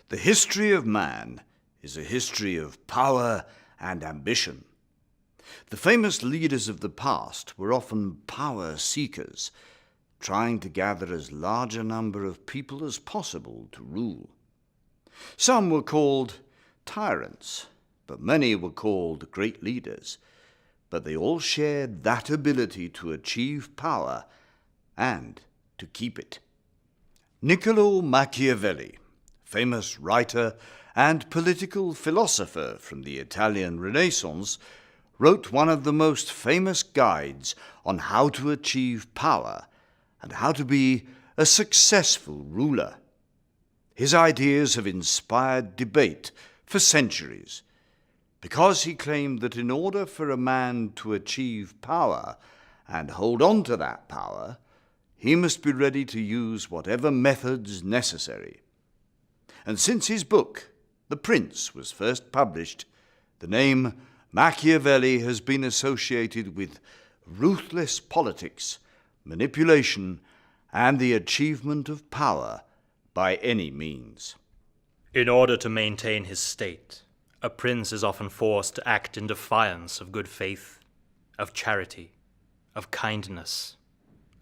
The history of man is a history of power and ambition. The famous leaders of the past were often power seekers, trying to gather as large a number of people as possible to rule. Some were called tyrants, but many were called great leaders. But they all shared that ability to achieve power and to keep it. Niccolo Machiavelli, famous writer and political philosopher from the Italian Renaissance, wrote one of the most famous guides on how to achieve power and how to be a successful ruler. His ideas have inspired debate for centuries, because he claimed that in order for a man to achieve power and hold on to that power, he must be ready to use whatever methods necessary. And since his book, The Prince, was first published, the name Machiavelli has been associated with ruthless politics, manipulation, and the achievement of power by any means. In order to maintain his state, a prince is often forced to act in defiance of good faith, of charity, of kindness,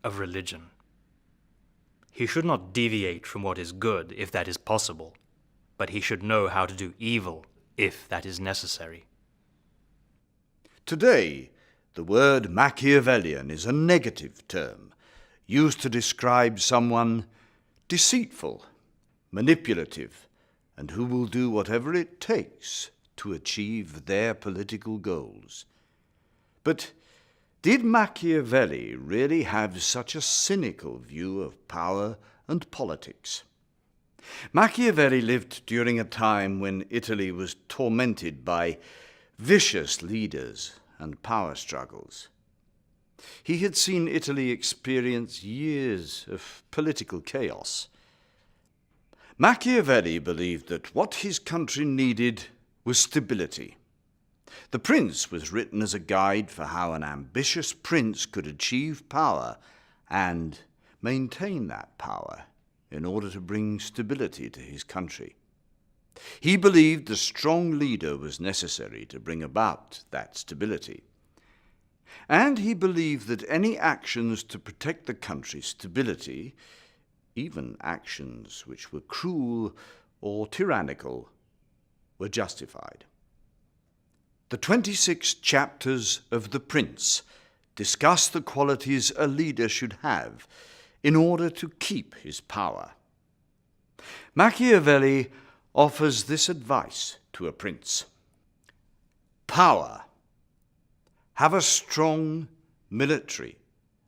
of religion. He should not deviate from what is good if that is possible, but he should know how to do evil if that is necessary. Today, the word Machiavellian is a negative term, used to describe someone deceitful, manipulative, and who will do whatever it takes to achieve their political goals. But did Machiavelli really have such a cynical view of power and politics? Machiavelli lived during a time when Italy was tormented by vicious leaders and power struggles. He had seen Italy experience years of political chaos. Machiavelli believed that what his country needed was stability. The Prince was written as a guide for how an ambitious prince could achieve power and maintain that power in order to bring stability to his country. He believed a strong leader was necessary to bring about that stability. And he believed that any actions to protect the country's stability, even actions which were cruel or tyrannical, were justified. The 26 chapters of The Prince discuss the qualities a leader should have in order to keep his power. Machiavelli offers this advice to a prince. Power. Have a strong military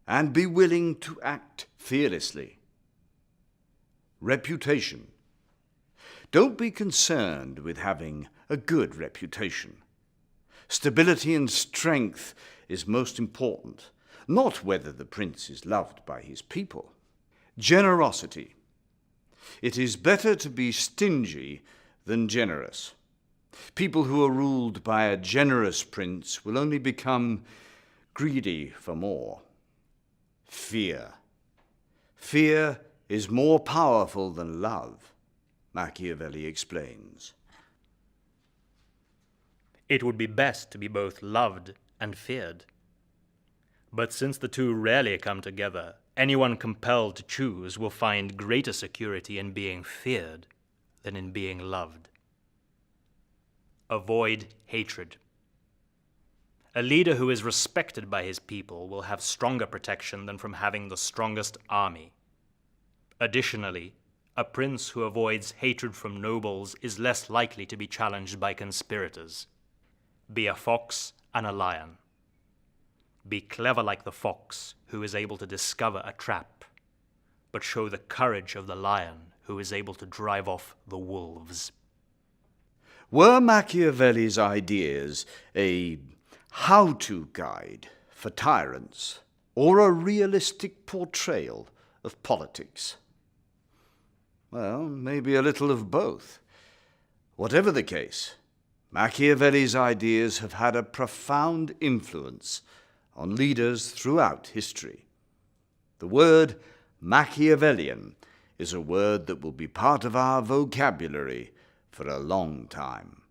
and be willing to act fearlessly. Reputation. Don't be concerned with having a good reputation. Stability and strength is most important, not whether the prince is loved by his people. Generosity. It is better to be stingy than generous. People who are ruled by a generous prince will only become greedy for more. Fear. Fear is more powerful than love, Machiavelli explains. It would be best to be both loved and feared. But since the two rarely come together, anyone compelled to choose will find greater security in being feared than in being loved. Avoid hatred. A leader who is respected by his people will have stronger protection than from having the strongest army. Additionally, a prince who avoids hatred from nobles is less likely to be challenged by conspirators. Be a fox and a lion. Be clever like the fox, who is able to discover a trap, but show the courage of the lion, who is able to drive off the wolves. Were Machiavelli's ideas a how-to guide for tyrants or a realistic portrayal of politics? Well, maybe a little of both. Whatever the case, Machiavelli's ideas have had a profound influence on leaders throughout history. The word Machiavellian is a word that will be part of our vocabulary for a long time.